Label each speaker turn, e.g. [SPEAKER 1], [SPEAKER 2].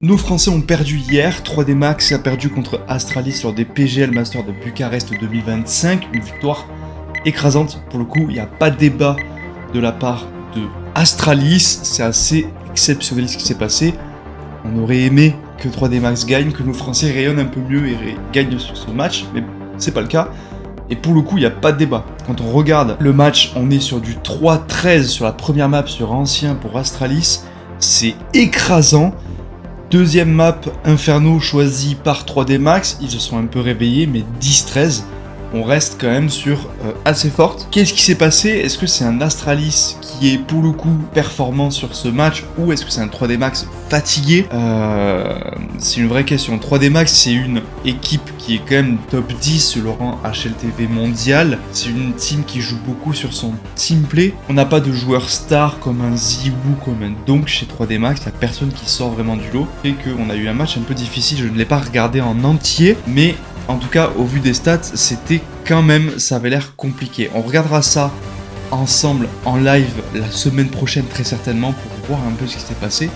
[SPEAKER 1] Nos Français ont perdu hier, 3D Max a perdu contre Astralis lors des PGL Masters de Bucarest 2025, une victoire écrasante. Pour le coup, il n'y a pas de débat de la part de Astralis, c'est assez exceptionnel ce qui s'est passé. On aurait aimé que 3D Max gagne, que nos Français rayonnent un peu mieux et gagnent sur ce match, mais c'est pas le cas. Et pour le coup, il n'y a pas de débat. Quand on regarde le match, on est sur du 3-13 sur la première map sur Ancien pour Astralis, c'est écrasant. Deuxième map, Inferno, choisi par 3D Max, ils se sont un peu réveillés, mais 10-13, on reste quand même sur assez forte. Qu'est-ce qui s'est passé? Est-ce que c'est un Astralis qui est pour le coup performant sur ce match, ou est-ce que c'est un 3D Max fatigué? C'est une vraie question. 3D Max, c'est une équipe qui est quand même top 10 sur le rang HLTV mondial. C'est une team qui joue beaucoup sur son teamplay. On n'a pas de joueur star comme un Ziwu, comme un Donk chez 3D Max. Il n'y a personne qui sort vraiment du lot. Et qu'on a eu un match un peu difficile. Je ne l'ai pas regardé en entier, mais en tout cas, au vu des stats, c'était quand même, ça avait l'air compliqué. On regardera ça ensemble en live la semaine prochaine très certainement pour voir un peu ce qui s'est passé.